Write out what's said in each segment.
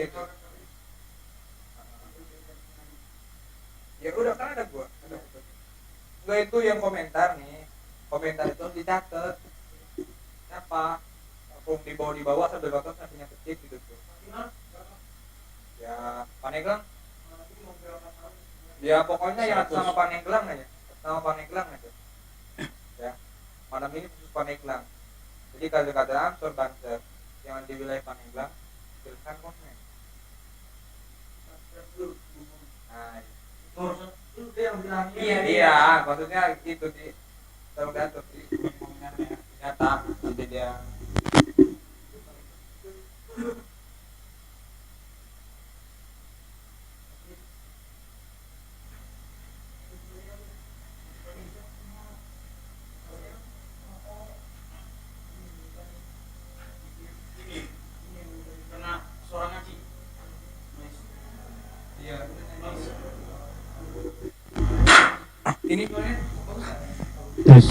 itu. Ya udah kan ada gua, ada foto. Enggak itu yang komentar nih. Komentar itu harus dicatat. Siapa? Aku di bawah sambil batas nantinya ketik gitu tuh. Ya Paneglang. Ya pokoknya yang sama Paneglang aja. Sama Paneglang aja. Ya. Malam ini khusus Paneglang. Jadi kalau ada ansor banser yang di wilayah Paneglang, silakan komen. Nah, itu dia yang bilang iya, maksudnya itu di tergantung di komentarnya nyata nanti dia. Ini Tes.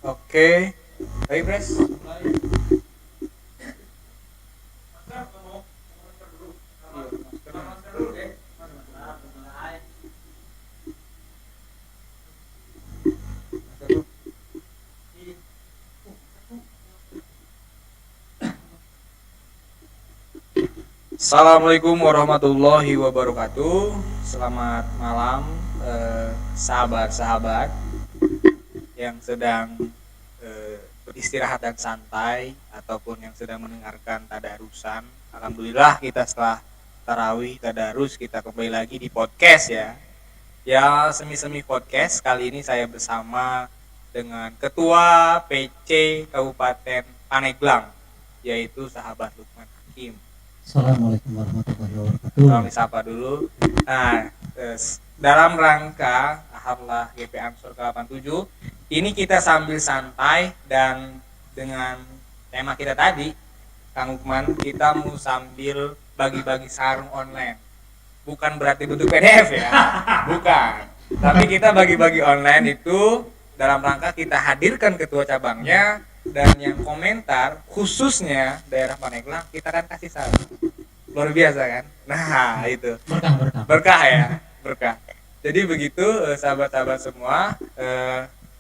oke. Baik, Pres. Assalamualaikum warahmatullahi wabarakatuh. Selamat malam sahabat-sahabat yang sedang beristirahat dan santai ataupun yang sedang mendengarkan tadarusan. Alhamdulillah kita setelah tarawih tadarus kita kembali lagi di podcast ya. Ya semi-semi podcast. Kali ini saya bersama dengan Ketua PC Kabupaten Paneglang yaitu sahabat Lukman Hakim. Assalamualaikum warahmatullahi wabarakatuh. Kami sapa dulu. Nah, dalam rangka Alhamdulillah GP Ansor ke-87, ini kita sambil santai dan dengan tema kita tadi, Kang Lukman, kita mau sambil bagi-bagi sarung online. Bukan berarti bentuk PDF ya, bukan. Tapi kita bagi-bagi online itu dalam rangka kita hadirkan ketua cabangnya dan yang komentar khususnya daerah Paneglang kita akan kasih sarung. Luar biasa kan? Nah itu berkah ya, berkah. Jadi begitu sahabat-sahabat semua,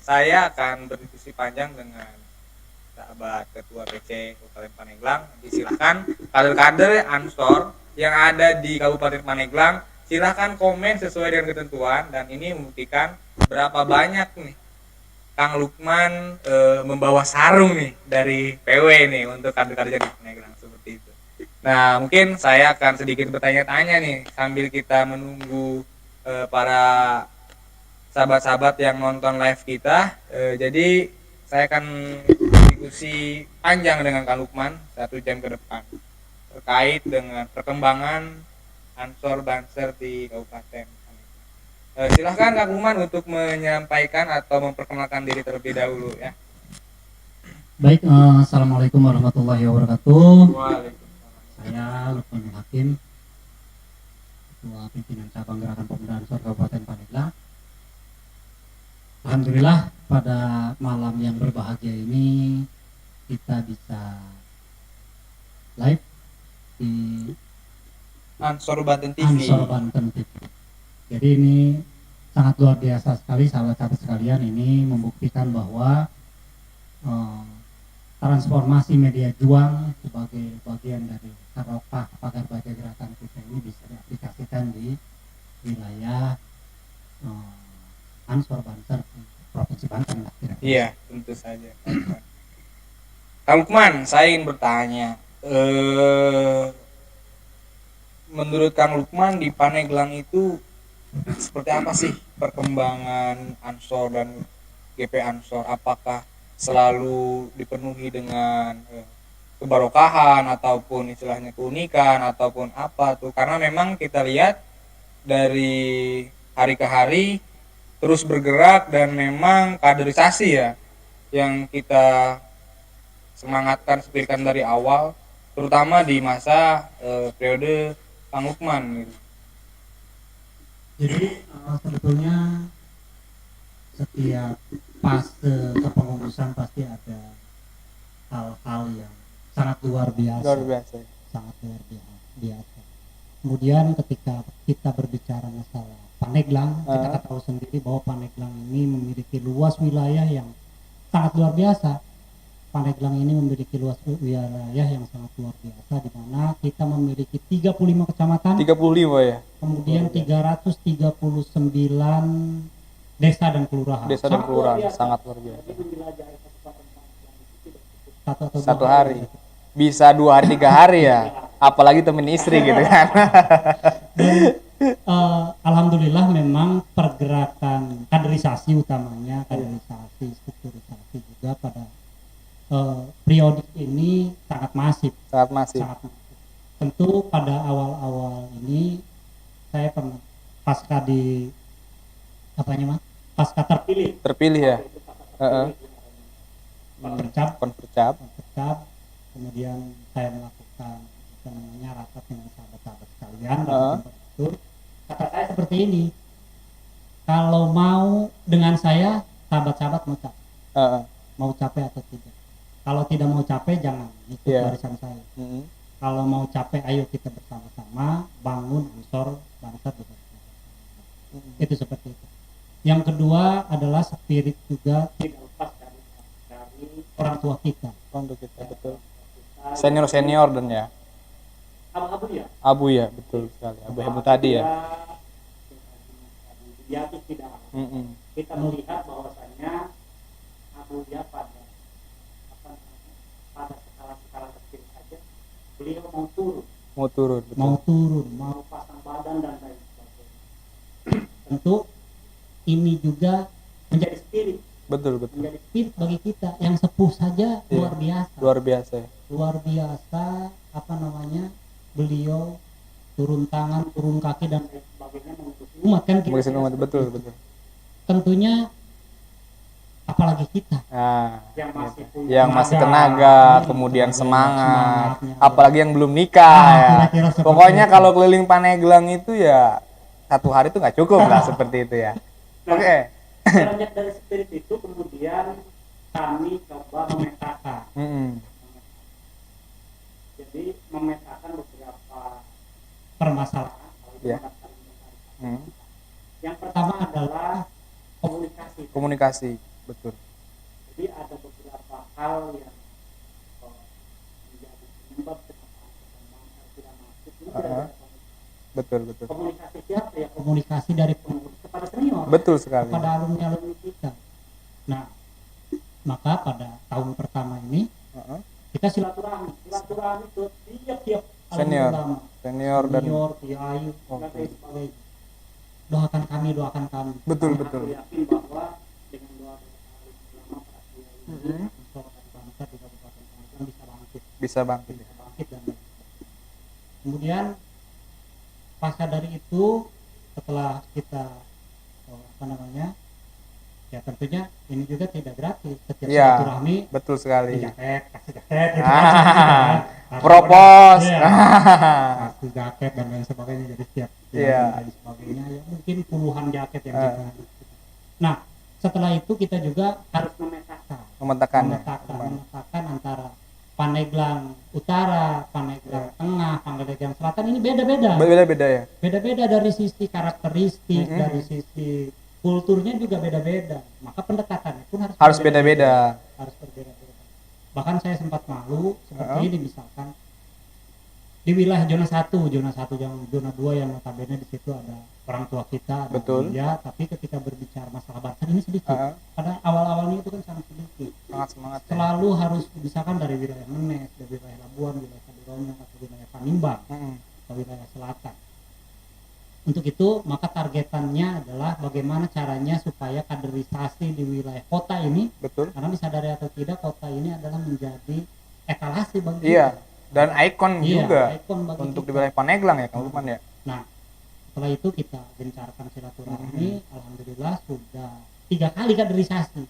saya akan berdiskusi panjang dengan sahabat ketua PC Kabupaten Paneglang. Silakan kader-kader Ansor yang ada di Kabupaten Paneglang silahkan komen sesuai dengan ketentuan dan ini membuktikan berapa banyak nih Kang Lukman membawa sarung nih dari PW nih untuk kader-kader di Paneglang seperti itu. Nah mungkin saya akan sedikit bertanya-tanya nih sambil kita menunggu para sahabat-sahabat yang nonton live kita. Jadi saya akan diskusi panjang dengan Kang Lukman 1 jam ke depan terkait dengan perkembangan Ansor Banser di Kabupaten. Silahkan Kang Lukman untuk menyampaikan atau memperkenalkan diri terlebih dahulu ya. Baik, assalamualaikum warahmatullahi wabarakatuh. Waalaikumsalam. Saya Lukman Hakim, Ketua Pimpinan Cabang Gerakan Pemuda Ansor Kabupaten Paneglang. Alhamdulillah pada malam yang berbahagia ini kita bisa live di Ansor Banten TV. Ansor Banten TV. Jadi ini sangat luar biasa sekali sahabat-sahabat sekalian, ini membuktikan bahwa transformasi media juang sebagai bagian dari Karokah Pagar Baja Gerakan kita ini bisa diaplikasikan di wilayah Ansor Banten Provinsi Banten. Iya, tentu saja. Kang Lukman, saya ingin bertanya, menurut Kang Lukman di Paneglang itu seperti apa sih perkembangan Ansor dan GP Ansor? Apakah selalu dipenuhi dengan kebarokahan ataupun istilahnya keunikan ataupun apa tuh? Karena memang kita lihat dari hari ke hari terus bergerak dan memang kaderisasi ya yang kita semangatkan sepirikan dari awal, terutama di masa periode Kang Lukman gitu. Jadi sebetulnya setiap fase kepengurusan pasti ada hal-hal yang sangat luar biasa, Luar biasa. sangat luar biasa. Kemudian ketika kita berbicara masalah Pandeglang, kita tahu sendiri bahwa Pandeglang ini memiliki luas wilayah yang sangat luar biasa. Pandeglang ini memiliki luas wilayah yang sangat luar biasa, di mana kita memiliki 35 kecamatan, 35 ya. kemudian 339 desa dan kelurahan. Desa dan kelurahan sangat luar biasa. Satu dua hari. Bisa 2 hari 3 hari ya. Apalagi temen istri gitu kan. Dan alhamdulillah memang pergerakan kaderisasi utamanya, kaderisasi, strukturisasi juga pada periodik ini sangat masif. Sangat masif. Tentu pada awal-awal ini saya pernah pasca terpilih ya. konvercap, kemudian saya melakukan rapat dengan sahabat-sahabat sekalian dan itu kata saya seperti ini, kalau mau dengan saya sahabat-sahabat mau capek atau tidak, kalau tidak mau capek jangan ikut barisan saya. Kalau mau capek ayo kita bersama-sama bangun Ansor bangsa bersama. Itu seperti itu. Yang kedua adalah spirit juga tidak lepas dari orang tua kita. Betul. Senior dan ya. Abu ya, betul sekali. Abu tadi ya. Kita melihat bahwasanya Abu ya pada skala kecil saja beliau mau turun, betul. mau pasang badan dan lain sebagainya. Tentu ini juga menjadi spirit. Betul. Menjadi spirit bagi kita yang sepuh saja luar biasa. Luar biasa beliau turun tangan, turun kaki dan lain sebagainya mengurusi umat kan kita. Betul. Tentunya apalagi kita yang masih tenaga, kemudian semangatnya. Apalagi yang belum nikah ya. Pokoknya kalau keliling Pandeglang itu ya 1 hari itu nggak cukup lah seperti itu ya. Oke. Beranjak dari spirit itu kemudian kami coba memetakan. Jadi memetakan beberapa permasalahan. Yang pertama adalah komunikasi. Betul. Jadi ada beberapa hal yang menjadi penyebab kenapa tidak masuk. Betul. Komunikasi siapa ya? Komunikasi dari pengurus kepada senior. Betul sekali. Kepada alumni kita. Nah, maka pada tahun pertama ini kita silaturahmi ke tiap senior dan kiai dan sebagainya. Doakan kami. Betul. Aku yakin bahwa dengan doa ulama para kiai bangsa di Kabupaten Pandeglang bisa bangkit dan lain. Kemudian pasca dari itu setelah kita ya tentunya ini juga tidak gratis. Setiap silaturahmi betul sekali. Kasih jaket gitu. Propos. Kasih jaket dan lain sebagainya, jadi setiap dan sebagainya ya mungkin puluhan jaket yang kita. Nah, setelah itu kita juga harus memetakan antara Pandeglang Utara, Pandeglang Tengah, Pandeglang Selatan ini beda-beda ya. Beda-beda dari sisi karakteristik, dari sisi kulturnya juga beda-beda. Maka pendekatannya pun harus beda-beda. Harus berbeda-beda. Bahkan saya sempat malu seperti ini, misalkan di wilayah zona 1, zona 2 yang notabene di situ ada orang tua kita, ada dia, tapi ketika berbicara masalah bangsa ini sedikit. Pada awal-awalnya itu kan sangat sedikit. Sangat semangat. Selalu harus misalkan dari wilayah Menes, dari wilayah Labuan, wilayah Kadironyong atau wilayah Panimbang, atau wilayah selatan. Untuk itu maka targetannya adalah bagaimana caranya supaya kaderisasi di wilayah kota ini, karena disadari atau tidak kota ini adalah menjadi etalase bagi kita. Dan ikon juga untuk kita. di wilayah Pandeglang ya Kang Lukman ya. Nah, setelah itu kita gencarkan silaturahmi, alhamdulillah sudah 3 kali kaderisasi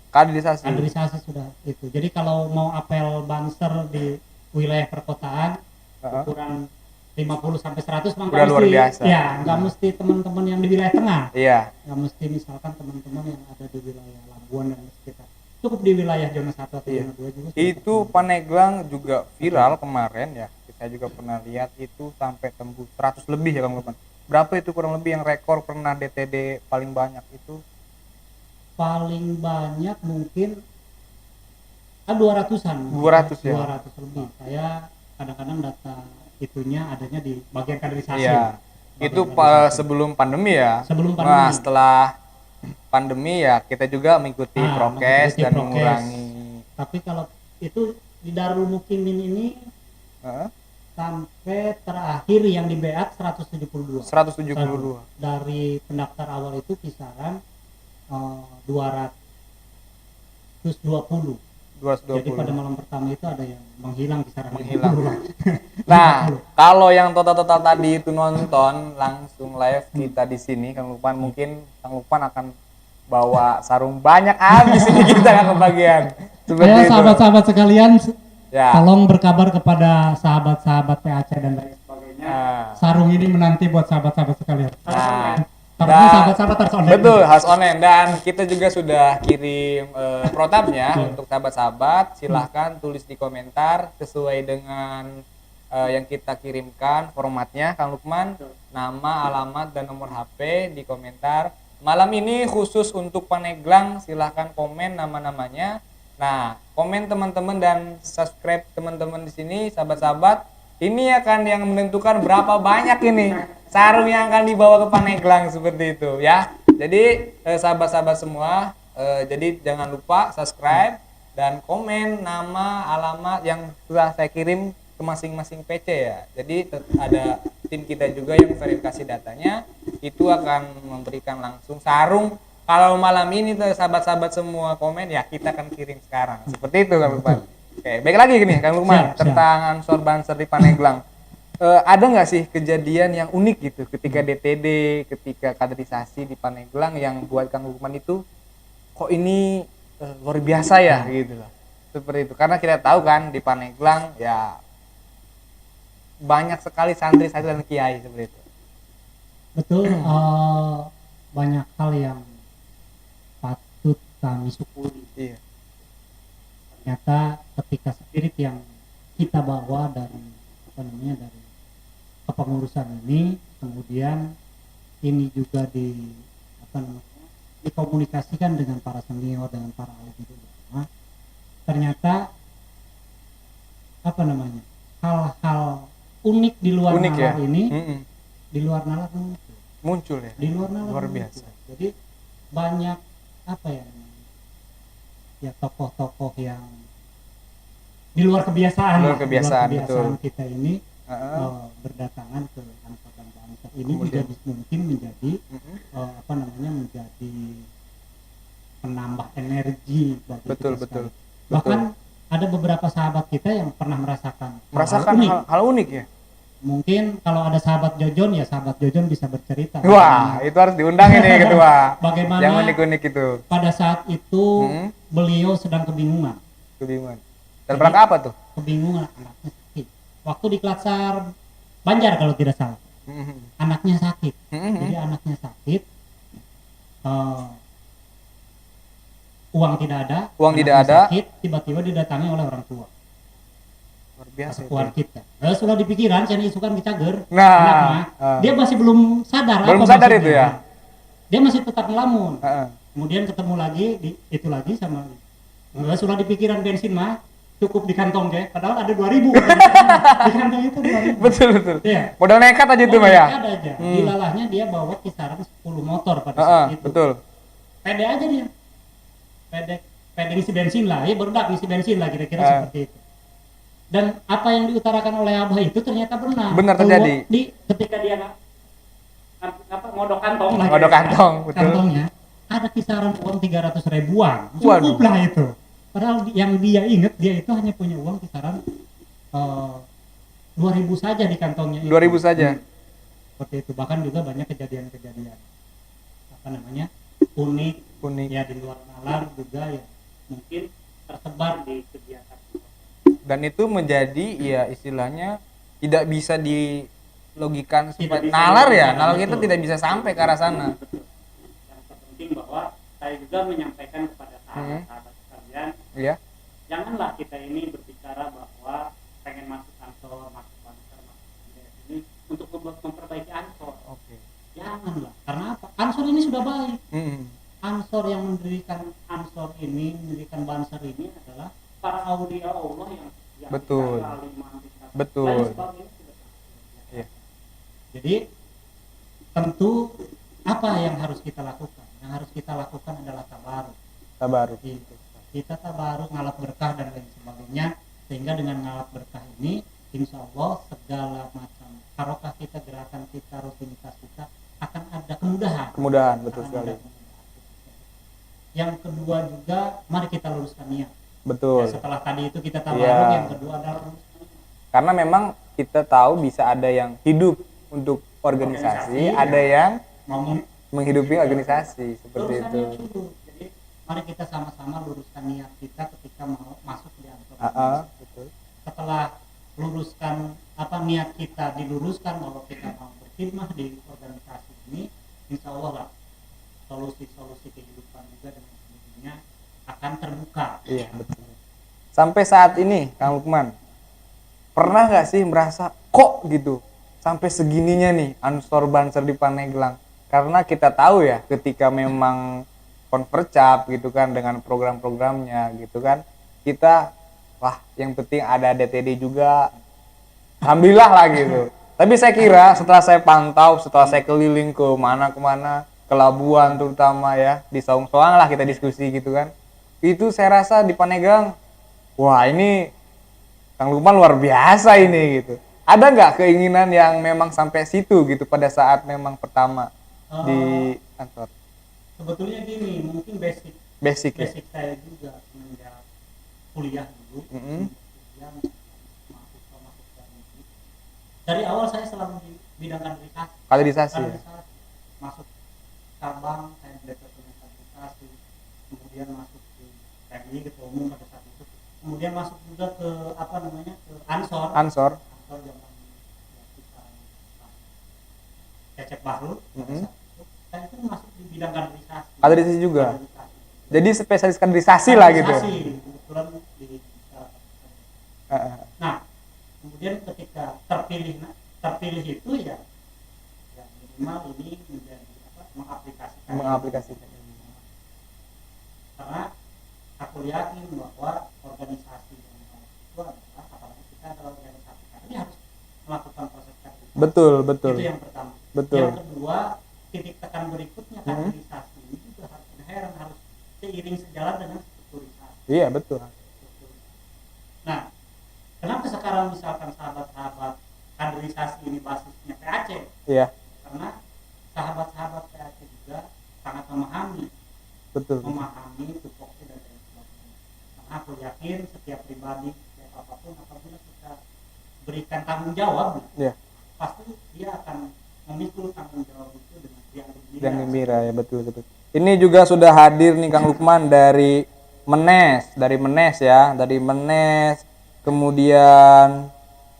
sudah itu. Jadi kalau mau apel banser di wilayah perkotaan ukuran 50 sampai 100 udah luar biasa. Ya, enggak mesti teman-teman yang di wilayah tengah. Iya. Enggak mesti misalkan teman-teman yang ada di wilayah Labuan dan sekitar. cukup di wilayah zona 1 atau Iya. zona 2 juga. Itu Paneglang juga viral kemarin ya. Saya juga pernah lihat itu sampai tembus 100 lebih ya Kang Lukman. Berapa itu kurang lebih yang rekor pernah DTD paling banyak itu? Paling banyak mungkin 200-an. 200 ya. 200 lebih. Saya kadang-kadang data itunya adanya di bagian kaderisasi. Iya. Itu sebelum pandemi ya. Sebelum pandemi. Nah, setelah pandemi ya kita juga mengikuti prokes dan prokes. mengurangi. Tapi kalau itu di Darul Mukimin ini Heeh. sampai terakhir yang di BEAT 172. 172. Dari pendaftar awal itu kisaran 220. 220. Jadi pada malam pertama itu ada yang menghilang kisaran Menghilang. 50. Nah, kalau yang total tadi itu nonton langsung live kita di sini, Kang Lukman, mungkin Kang Lukman akan bawa sarung banyak habis ini kita nggak kebagian. Seperti Ya, itu. sahabat-sahabat sekalian, Ya. tolong berkabar kepada sahabat-sahabat PAC dan lain sebagainya. Sarung ini menanti buat sahabat-sahabat sekalian. Tapi sahabat-sahabat harus online. Betul, harus online. Dan kita juga sudah kirim protapnya untuk sahabat-sahabat. Silahkan tulis di komentar sesuai dengan yang kita kirimkan formatnya, Kang Lukman, nama, alamat, dan nomor HP di komentar. Malam ini khusus untuk Paneglang, silahkan komen nama-namanya. Nah, komen teman-teman dan subscribe teman-teman di sini, sahabat-sahabat. Ini akan yang menentukan berapa banyak ini sarung yang akan dibawa ke Paneglang seperti itu ya. Jadi sahabat-sahabat semua, jadi jangan lupa subscribe dan komen nama, alamat yang sudah saya kirim ke masing-masing PC ya. Jadi ada tim kita juga yang verifikasi datanya, itu akan memberikan langsung sarung. Kalau malam ini tuh sahabat-sahabat semua komen ya kita akan kirim sekarang. Seperti itu Kang Lukman. Oke, baik lagi gini Kang Lukman tentang Ansor Banser di Paneglang. Ada nggak sih kejadian yang unik gitu ketika DTD, ketika kaderisasi di Paneglang yang buat Kang Lukman itu kok ini luar biasa ya gitu loh. Seperti itu. Karena kita tahu kan di Paneglang ya banyak sekali santri-santri dan kiai seperti itu. Betul, banyak hal yang patut kami syukuri. Iya. Ternyata ketika spirit yang kita bawa dari dari kepengurusan ini, kemudian ini juga dikomunikasikan dengan para senior, dengan para alim ulama. Ternyata hal-hal unik di luar nalar ya? Ini di luar nalar muncul ya, di luar nalar luar biasa. Jadi banyak tokoh-tokoh yang di luar kebiasaan, betul. kita ini berdatangan ke Ansor dan Banser ini juga mungkin menjadi menjadi penambah energi bagi kita. Bahkan ada beberapa sahabat kita yang pernah merasakan hal unik ya. Mungkin kalau ada sahabat Jojon ya sahabat Jojon bisa bercerita. Wah, itu harus diundang ini ketua. Bagaimana yang unik-unik itu. Pada saat itu beliau sedang kebingungan. Dan berangkat apa tuh? Kebingungan anaknya sakit. Waktu di Klatsar Banjar kalau tidak salah. Anaknya sakit. Jadi anaknya sakit. Uang tidak ada. Sakit, tiba-tiba didatangi oleh orang tua. Luar biasa kita. Sudah dipikiran saya isukan ke Cager. Nah, dia masih belum sadar itu ya. Dia masih tetap ngelamun. Kemudian ketemu lagi itu lagi sama sudah dipikiran bensin mah cukup di kantong ya. Padahal ada 2.000 di kantong itu 2.000. Betul. Ya. Modal nekat aja itu mah ya. Nekat aja. Dilalahnya dia bawa kisaran 10 motor pada saat itu. Betul. Pede aja dia. Pede ngisi bensin lah, ya berudak ngisi bensin lah kira-kira seperti itu. Dan apa yang diutarakan oleh Abah itu ternyata benar terjadi. Ketika dia ngodok kantong lah. Kantongnya ada kisaran uang 300 ribuan. Cukup lah itu. Padahal yang dia ingat dia itu hanya punya uang kisaran 2.000 saja di kantongnya. 2.000 saja. Seperti itu. Bahkan juga banyak kejadian-kejadian unik ya di luar nalar juga ya mungkin tersebar di kegiatan. Dan itu menjadi ya istilahnya tidak bisa dilogikan seperti nalar ya. Nalar kita tidak bisa sampai ke arah sana. Betul. Yang terpenting bahwa saya juga menyampaikan kepada sahabat-sahabat sekalian Iya. Janganlah kita ini berbicara bahwa pengen masuk Ansor, masuk Banser, masuk IDS ini untuk memperbaiki Ansor. Oke. Janganlah. Karena apa? Ansor ini sudah baik. Ansor yang mendirikan Ansor ini, mendirikan Banser ini adalah para aulia Allah yang betul. Betul. Iya. Jadi tentu apa yang harus kita lakukan? Yang harus kita lakukan adalah tabaruk. Gitu. Kita tabaruk, ngalap berkah dan lain sebagainya, sehingga dengan ngalap berkah ini insya Allah segala macam harokah kita, gerakan kita, rutinitas kita akan ada kemudahan, betul sekali. Yang kedua juga, mari kita luruskan niat. Betul. Ya, setelah tadi itu kita tabaruk, yang kedua adalah luruskan niat. Karena memang kita tahu bisa ada yang hidup untuk organisasi, ada yang menghidupi organisasi seperti itu. Jadi mari kita sama-sama luruskan niat kita ketika mau masuk di Ansor. Betul. Setelah luruskan niat kita diluruskan bahwa kita mau berkhidmah di organisasi ini, insya Allah lah solusi-solusi kehidupan juga dengan sendirinya akan terbuka. Iya, betul. Sampai saat ini Kang Lukman pernah nggak sih merasa kok gitu sampai segininya nih Ansor Banser di Pandeglang? Karena kita tahu ya ketika memang Convercap gitu kan dengan program-programnya gitu kan, kita wah yang penting ada DTD juga, alhamdulillah lah gitu. Tapi saya kira setelah saya pantau, setelah saya keliling ke mana-kemana, ke Labuan terutama ya, di Saung-Soang lah kita diskusi gitu kan, itu saya rasa di Pandeglang wah ini Kang Lukman luar biasa ini gitu. Ada nggak keinginan yang memang sampai situ gitu pada saat memang pertama di kantor? Sebetulnya gini, mungkin basic saya juga semenjak kuliah dulu. Kemudian masuk dari awal saya selalu di bidang kaderisasi. Masuk cabang saya departemen kaderisasi, kemudian masuk di TNI ketua umum pada saat itu, kemudian masuk juga ke ke Ansor zaman kita Cecep Bahrul. Saya itu masuk di bidang kaderisasi juga. Jadi spesialis kaderisasi lah gitu. Kebetulan di Nah, kemudian ketika terpilih itu ya minimal ini menjadi mengaplikasikan. Karena aku yakin bahwa organisasi yang itu adalah, apalagi kita adalah organisasi ini harus melakukan proses kaderisasi. Betul. Itu yang pertama. Betul. Yang kedua, titik tekan berikutnya kaderisasi ini juga harus seiring sejalan dengan strukturisasi. Iya, betul. Nah, kenapa sekarang misalkan sahabat-sahabat kaderisasi ini basisnya PAC? Iya. Karena sahabat-sahabat PAC juga sangat memahami tupoksi dan lain sebagainya. Karena aku yakin setiap pribadi, setiap apapun apabila kita berikan tanggung jawab, pasti dia akan memikul tanggung jawab itu dengan riang gembira. Ya, betul. Ini juga sudah hadir nih Kang Lukman dari Menes, kemudian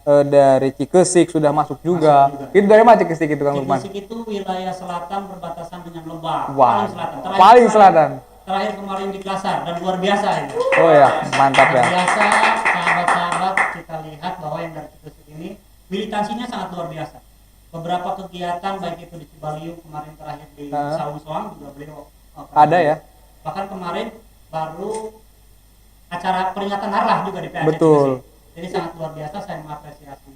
dari Cikesik sudah masuk juga. Itu dari mana Cikesik itu Kang Lukman? Cikesik itu wilayah selatan berbatasan dengan Lebak. Wah, paling selatan. Terakhir kemarin di Klasar dan luar biasa ini. Oh ya, mantap ya. Biasa sahabat-sahabat kita lihat bahwa yang dari Cikesik ini militansinya sangat luar biasa. Beberapa kegiatan baik itu di Cibaliu kemarin terakhir di Saung-Soang juga beliau ada ya. Bahkan kemarin baru acara peringatan harlah juga di PAC. Betul. Jadi sangat luar biasa, saya mengapresiasi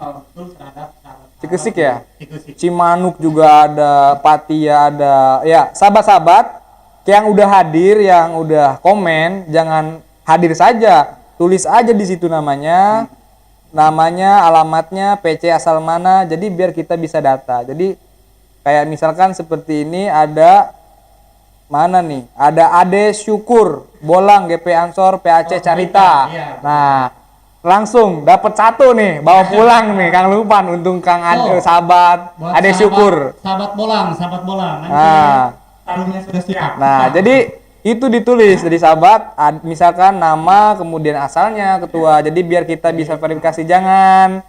betul terhadap sahabat Cikesik ya. Cikesik. Cimanuk juga ada, Patia ada. Ya, sahabat-sahabat yang udah hadir, yang udah komen, jangan hadir saja. Tulis aja di situ namanya, alamatnya, PC asal mana, jadi biar kita bisa data. Jadi kayak misalkan seperti ini ada mana nih? Ada Ade Syukur, Bolang, GP Ansor, PAC Carita. Iya. Nah, langsung dapat satu nih, bawa pulang nih Kang Lukman, untung Kang Ade sahabat Ade Syukur. Sahabat Bolang. Nanti tarungnya sudah siap. Nah, jadi itu ditulis dari sahabat, misalkan nama, kemudian asalnya, ketua. Jadi biar kita bisa verifikasi, jangan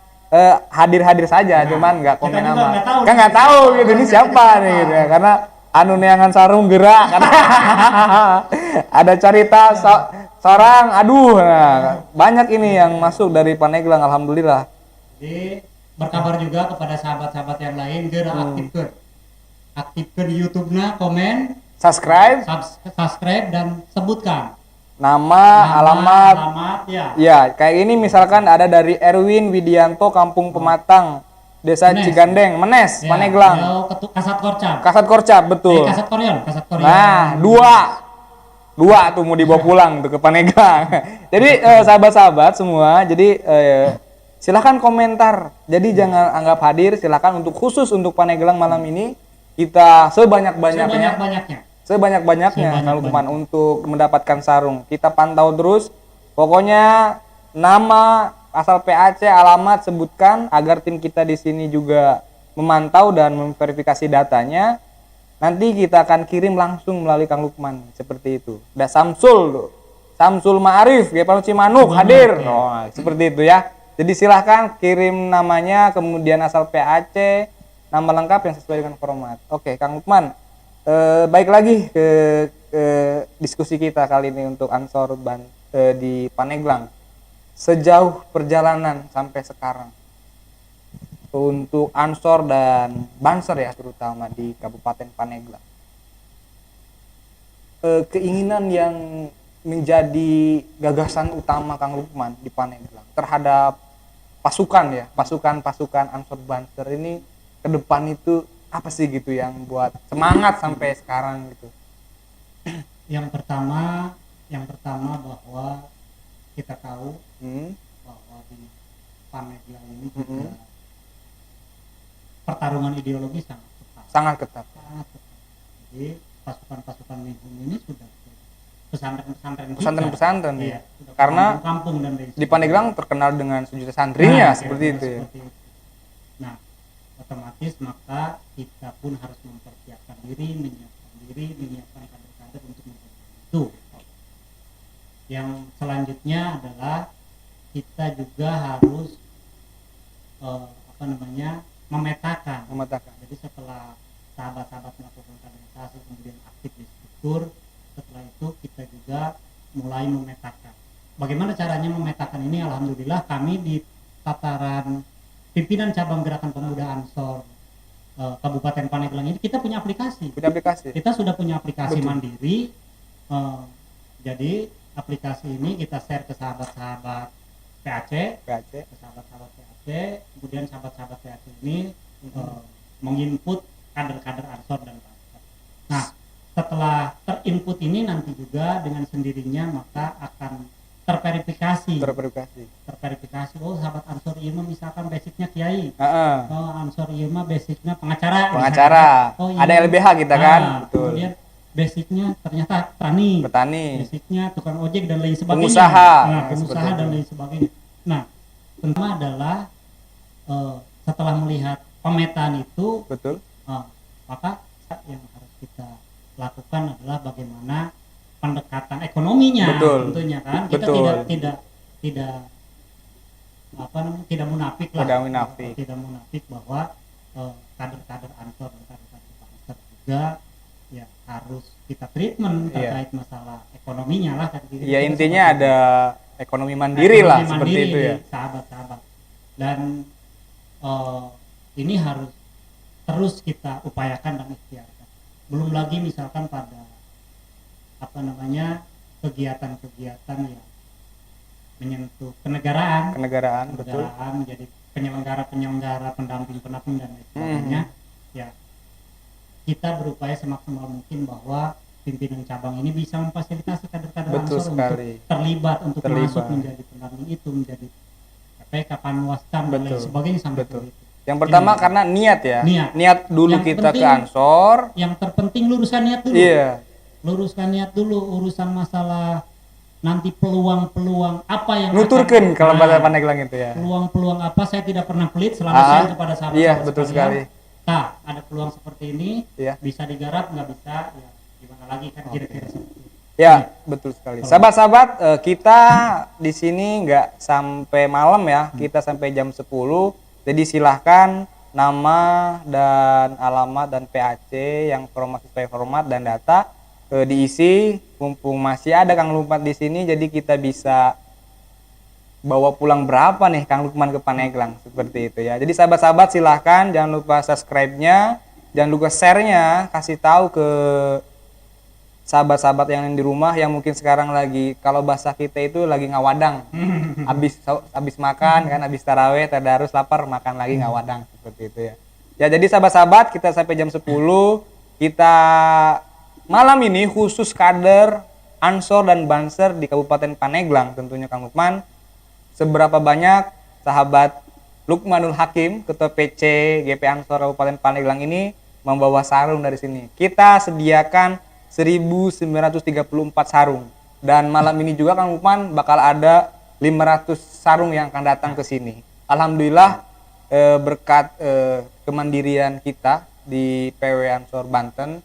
hadir-hadir saja, cuman nggak komen nama. Kan nggak tahu gitu ini siapa nih gitu ya. Karena anu neangan sarung gerak. Ada cerita sarang, aduh, nah banyak ini yang masuk dari Pandeglang, alhamdulillah. Jadi berkabar juga kepada sahabat-sahabat yang lain, geura aktifkan YouTube-nya, komen, Subscribe, dan sebutkan nama, alamat, ya. Ya, kayak ini misalkan ada dari Erwin Widianto, Kampung Pematang, Desa Cigandeng, Menes, ya, Pandeglang. Kasat Korcap, betul. Kasat Koryon. Nah, dua tuh mau dibawa pulang tuh ke Pandeglang. Jadi sahabat-sahabat semua, jadi silahkan komentar. Jadi jangan anggap hadir, silahkan khusus untuk Pandeglang malam ini kita sebanyak-banyaknya Kang Lukman untuk mendapatkan sarung. Kita pantau terus. Pokoknya nama, asal PAC, alamat sebutkan agar tim kita di sini juga memantau dan memverifikasi datanya. Nanti kita akan kirim langsung melalui Kang Lukman seperti itu. Ada Samsul Ma'arif, Gepal Cimanuk hadir. Oh, seperti itu ya. Jadi silahkan kirim namanya, kemudian asal PAC, nama lengkap yang sesuai dengan format. Oke, Kang Lukman. Baik lagi ke diskusi kita kali ini untuk Ansor di Pandeglang. Sejauh perjalanan sampai sekarang untuk Ansor dan Banser ya, terutama di Kabupaten Pandeglang, keinginan yang menjadi gagasan utama Kang Lukman di Pandeglang terhadap pasukan Ansor Banser ini ke depan itu apa sih gitu yang buat semangat sampai sekarang gitu? Yang pertama bahwa kita tahu bahwa di Pandeglang ini juga pertarungan ideologi sangat ketat. Jadi pasukan Minhum ini sudah pesantren ya. Karena kampung dan di Pandeglang terkenal dengan sejuta santrinya seperti itu. Nah, otomatis maka kita pun harus mempersiapkan diri, menyiapkan kader-kader untuk mempersiapkan itu. Yang selanjutnya adalah kita juga harus memetakan. Jadi setelah sahabat-sahabat melakukan kaderisasi kemudian aktif di struktur, setelah itu kita juga mulai memetakan. Bagaimana caranya memetakan ini? Alhamdulillah kami di tataran pimpinan cabang Gerakan Pemuda Ansor Kabupaten Pandeglang ini kita punya aplikasi. Kita sudah punya aplikasi mandiri. Jadi aplikasi ini kita share ke sahabat-sahabat PAC, kemudian sahabat-sahabat PAC ini menginput kader-kader Ansor dan Banser. Nah, setelah terinput ini nanti juga dengan sendirinya maka akan terverifikasi. Oh, sahabat Ansor ieu mah misalkan basicnya kiai. Oh, Ansor ieu mah basicnya pengacara. Oh, ada LBH kita kan. Betul. Kemudian basicnya ternyata petani. Basicnya tukang ojek dan lain sebagainya. Pengusaha dan lain sebagainya. Nah, tentu adalah setelah melihat pemetaan itu, maka yang harus kita lakukan adalah bagaimana pendekatan ekonominya. Tentunya kan kita tidak munafik bahwa kader-kader Ansor dan kader-kader Banser juga ya harus kita treatment terkait masalah ekonominya lah. Ya intinya ada ekonomi mandiri lah seperti itu ya. Sahabat-sahabat. Dan ini harus terus kita upayakan dan ikhtiarkan. Belum lagi misalkan pada kegiatan-kegiatan yang menyentuh kenegaraan, betul. Menjadi penyelenggara, pendamping dan lain sebagainya. Ya, kita berupaya semaksimal mungkin bahwa pimpinan cabang ini bisa memfasilitasi kader-kader Ansor untuk terlibat masuk menjadi pendamping itu, menjadi PPK, Panwascam dan lain sebagainya sampai itu. Yang pertama karena niat dulu yang kita ke Ansor. Yang terpenting luruskan niat dulu. Iya. Luruskan niat dulu, urusan masalah nanti peluang-peluang apa yang nuturkan kalau bahasa Pandeglang itu ya. Peluang-peluang apa saya tidak pernah pelit selalu saya kepada sahabat. Iya, betul sekali. Nah, ada peluang seperti ini, bisa digarap, nggak bisa, ya gimana lagi kan kira-kira seperti itu. Ya, betul sekali. Sahabat-sahabat, kita di sini nggak sampai malam ya, kita sampai jam 10. Jadi silahkan nama dan alamat dan PAC yang sesuai format dan data diisi, mumpung masih ada Kang Lukman di sini, jadi kita bisa bawa pulang berapa nih Kang Lukman ke Paneglang, seperti itu ya. Jadi sahabat-sahabat silahkan jangan lupa subscribe-nya, jangan lupa share-nya, kasih tahu ke sahabat-sahabat yang di rumah yang mungkin sekarang lagi, kalau bahasa kita itu lagi ngawadang, habis makan kan, habis taraweh, tadarus, lapar, makan lagi ngawadang, seperti itu ya. Ya jadi sahabat-sahabat, kita sampai jam 10, kita malam ini khusus kader Ansor dan Banser di Kabupaten Paneglang, tentunya Kang Lukman. Seberapa banyak sahabat Lukmanul Hakim, Ketua PC GP Ansor Kabupaten Paneglang ini membawa sarung dari sini. Kita sediakan 1934 sarung, dan malam ini juga Kang Lukman bakal ada 500 sarung yang akan datang ke sini. Alhamdulillah berkat kemandirian kita di PW Ansor Banten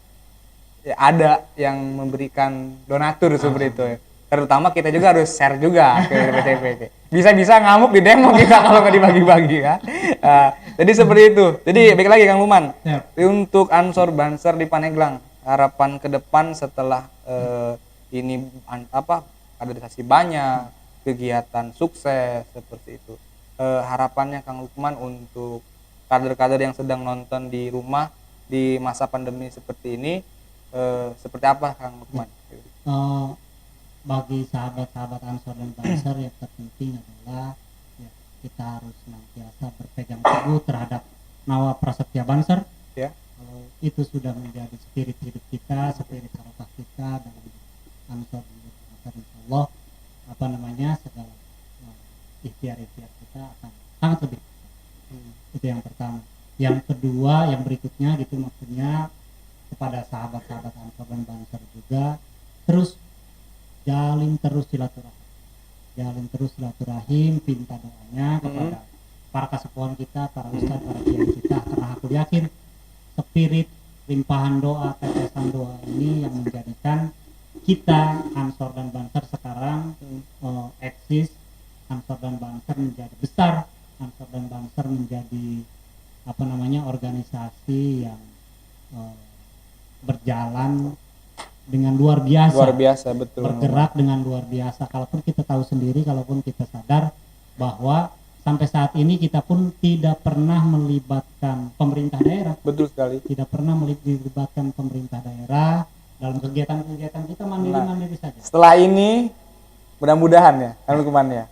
ya, ada yang memberikan donatur seperti itu ya. Terutama kita juga harus share juga ke PTPT. Bisa-bisa ngamuk di demo kita kalau nggak dibagi-bagi ya. Jadi seperti itu. Jadi baik lagi Kang Lukman. Untuk Ansor Banser di Paneglang, harapan ke depan setelah ini kaderisasi banyak, kegiatan sukses seperti itu. Harapannya Kang Lukman untuk kader-kader yang sedang nonton di rumah di masa pandemi seperti ini, seperti apa Kang Lukman? Bagi sahabat-sahabat Ansor dan Banser yang terpenting adalah ya, kita harus senantiasa berpegang teguh terhadap Nawa Prasetya Banser. Ya. Kalau itu sudah menjadi spirit hidup kita, spirit harokah kita dalam Ansor dan Banser, insyaallah segala ikhtiar-ikhtiar kita akan sangat lebih. Itu yang pertama. Yang kedua, yang berikutnya gitu, maksudnya kepada sahabat-sahabat Ansor dan Banser juga jalin terus silaturahim, pinta doanya kepada para kasepuhan kita, para ustadz, para kiai kita, karena aku yakin spirit limpahan doa, tetesan doa ini yang menjadikan kita Ansor dan Banser sekarang eksis, Ansor dan Banser menjadi besar, Ansor dan Banser menjadi organisasi yang berjalan dengan luar biasa, betul, bergerak dengan luar biasa. Kalaupun kita tahu sendiri, kalaupun kita sadar bahwa sampai saat ini kita pun tidak pernah melibatkan pemerintah daerah. Betul sekali. Tidak pernah melibatkan pemerintah daerah dalam kegiatan-kegiatan kita mandiri saja. Setelah ini mudah-mudahan ya, Kang Lukman ya,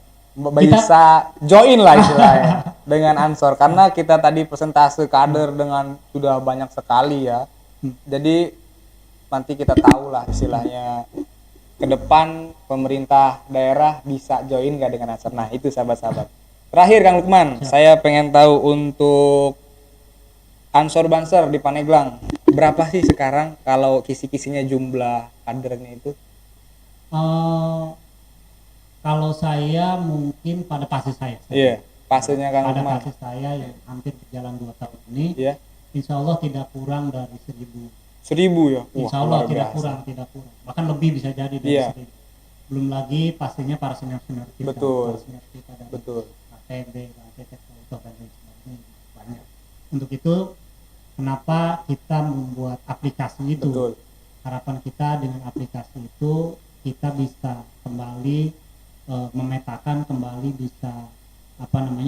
bisa join lah istilahnya dengan Ansor, karena kita tadi persentase kader dengan sudah banyak sekali ya. Jadi nanti kita tahu lah istilahnya ke depan pemerintah daerah bisa join nggak dengan Ansor. Nah itu sahabat-sahabat. Terakhir Kang Lukman, saya pengen tahu untuk Ansor Banser di Paneglang berapa sih sekarang kalau kisi-kisinya jumlah kadernya itu? Kalau saya mungkin pada fase saya. Iya, fasenya Kang Lukman. Pada fase saya yang hampir berjalan 2 tahun ini, insya Allah tidak kurang dari 1.000 ya? Insya Allah tidak kurang, bahkan lebih bisa jadi dari 1.000. Belum lagi pastinya para senior-senior kita, betul. Dari betul. ATB, ATT, dan lain sebagainya banyak. Untuk itu kenapa kita membuat aplikasi itu? Betul. Harapan kita dengan aplikasi itu kita bisa kembali memetakan, kembali bisa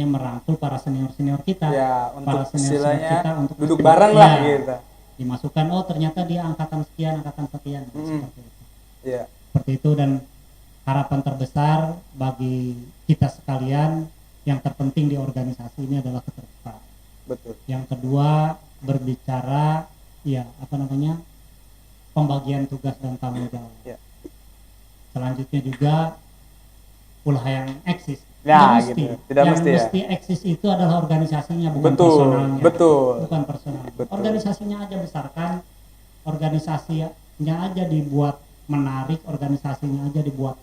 merangkul para senior-senior kita, ya, para senior-senior kita untuk duduk bareng lah gitu. Dimasukkan, ternyata dia angkatan sekian seperti itu. Yeah. Seperti itu, dan harapan terbesar bagi kita sekalian yang terpenting di organisasi ini adalah keterbukaan. Betul. Yang kedua, berbicara pembagian tugas dan tanggung jawab. Yeah. Selanjutnya juga ulah yang eksis. Tidak mesti eksis itu adalah organisasinya, bukan personalnya. Bukan personal. Organisasinya aja besarkan, organisasinya aja dibuat menarik, organisasinya aja dibuat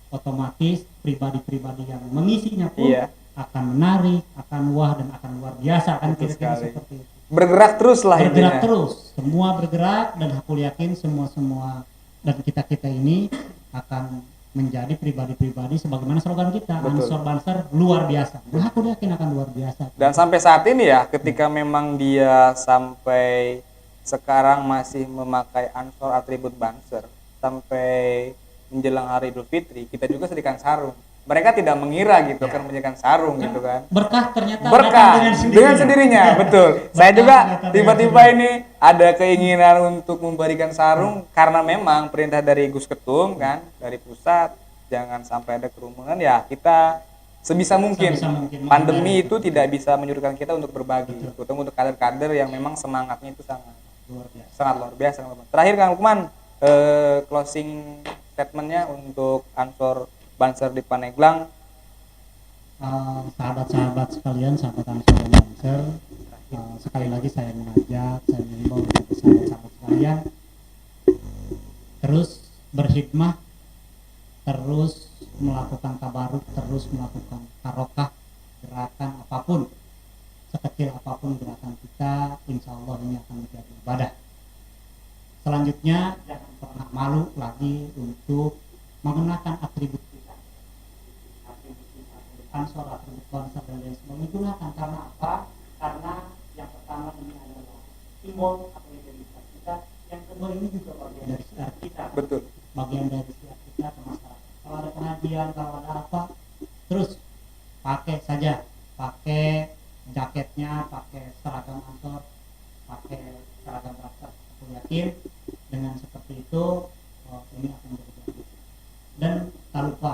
otomatis pribadi-pribadi yang mengisinya pun akan menarik, akan dan akan luar biasa, kan kira-kira seperti itu. Bergerak terus lah intinya. Bergerak terus, semua bergerak, dan aku yakin semua dan kita ini akan menjadi pribadi-pribadi sebagaimana slogan kita, Ansor Banser luar biasa. Nah, aku yakin akan luar biasa. Dan sampai saat ini ya, ketika memang dia sampai sekarang masih memakai ansor atribut Banser sampai menjelang hari Idul Fitri, kita juga sediakan sarung. Mereka tidak mengira gitu kan menyediakan sarung gitu kan. Berkah ternyata Berkah dengan sendirinya, betul. Saya juga tiba-tiba ini ada keinginan untuk memberikan sarung karena memang perintah dari Gus Ketum kan, dari pusat, jangan sampai ada kerumunan ya, kita sebisa mungkin. Pandemi itu tidak bisa menyuruhkan kita untuk berbagi, terutama untuk kader-kader yang memang semangatnya itu sangat luar biasa. Terakhir Kang Lukman, closing statementnya untuk Ansor Banser di Paneglang. Sahabat-sahabat sekalian, sahabat Ansor dan Banser, sekali lagi saya mengajak, saya mengimbau kepada sahabat-sahabat sekalian terus berhikmah, terus melakukan tabaruk, terus melakukan tarokah, gerakan apapun, sekecil apapun gerakan kita, insya Allah ini akan menjadi ibadah. Selanjutnya jangan pernah malu lagi untuk mengenakan atribut kita, atribut Ansor, atribut Banser dan lain sebagainya. Gunakan karena apa? Karena yang pertama ini adalah simbol atau identitas kita, yang kedua ini juga bagian dari siar kita. Betul. Bagian dari siar kita ke masyarakat. Kalau ada pengajian, kalau ada apa, terus pakai saja, pakai jaketnya, pakai seragam Ansor, pakai seragam Banser. Aku yakin dengan seperti itu ini akan berjalan. Dan tak lupa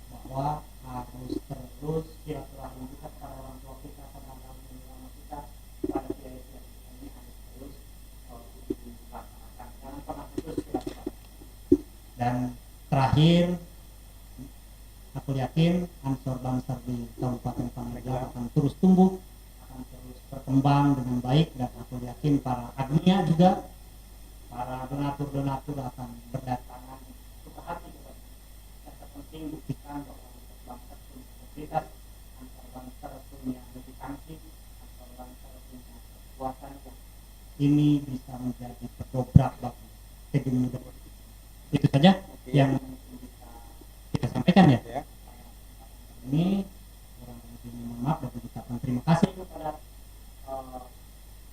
bahwa harus terus silaturahmi kita kepada orang tua kita, kepada ulama kita, kepada kiai-kiai kita, ini harus terus dilaksanakan. Jangan pernah putus silaturahmi. Dan terakhir, aku yakin Ansor Banser di Kabupaten Paneglang akan terus tumbuh, akan terus berkembang dengan baik, dan aku yakin para agnia juga, para donatur-donatur akan berdatangan suka hati kepada kita. Yang terpenting buktikan bahwa Ansor Banser punya integritas, Ansor Banser punya militansi, Ansor Banser punya kekuatan yang ini bisa menjadi pedobrak bagi kegemuruhan. Itu saja yang bisa kita sampaikan ya. Ini kurang lebih mohon maaf dan mengucapkan terima kasih kepada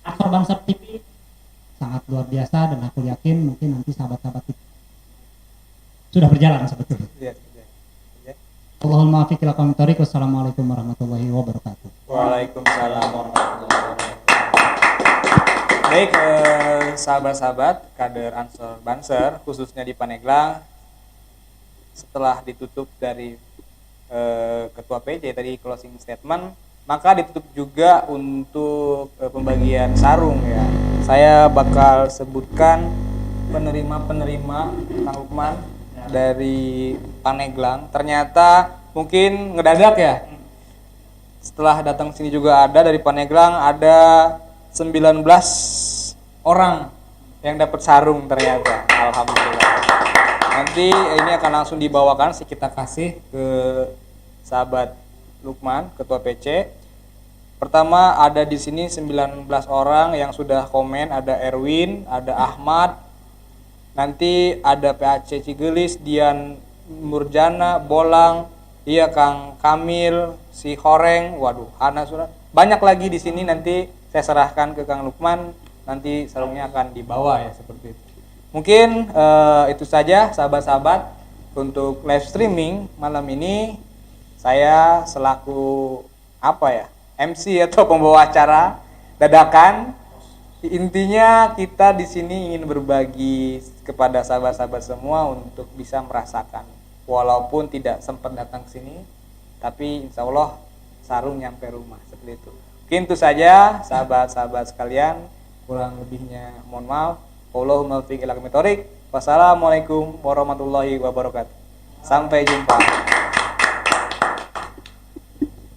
Ansor Banser TV, sangat luar biasa, dan aku yakin mungkin nanti sahabat-sahabat kita sudah berjalan sebetulnya. Allahumma afiq ila aqwamit thoriq. Wassalamualaikum warahmatullahi wabarakatuh. Waalaikumsalam warahmatullahi wabarakatuh. Baik, sahabat-sahabat kader Ansor Banser khususnya di Paneglang, setelah ditutup dari Ketua PJ tadi closing statement, maka ditutup juga untuk pembagian sarung ya. Saya bakal sebutkan penerima-penerima Kang Lukman dari Paneglang. Ternyata mungkin ngedadak ya. Setelah datang sini juga ada dari Paneglang ada 19 orang yang dapat sarung ternyata. Alhamdulillah. Nanti ini akan langsung dibawakan, kita kasih ke sahabat Lukman, Ketua PC. Pertama ada di sini 19 orang yang sudah komen, ada Erwin, ada Ahmad, nanti ada PAC Cigelis, Dian Murjana, Bolang, iya Kang Kamil, si Horeng, waduh, Hana surat. Banyak lagi di sini, nanti saya serahkan ke Kang Lukman, nanti sarungnya akan dibawa ya seperti itu. Mungkin itu saja sahabat-sahabat untuk live streaming malam ini. Saya selaku MC atau pembawa acara dadakan. Intinya kita di sini ingin berbagi kepada sahabat-sahabat semua untuk bisa merasakan, walaupun tidak sempat datang ke sini, tapi insya Allah sarung nyampe rumah seperti itu. Mungkin itu saja sahabat-sahabat sekalian. Kurang lebihnya mohon maaf. Allahumma fiq ila aqwamit thoriq. Wassalamualaikum warahmatullahi wabarakatuh. Sampai jumpa.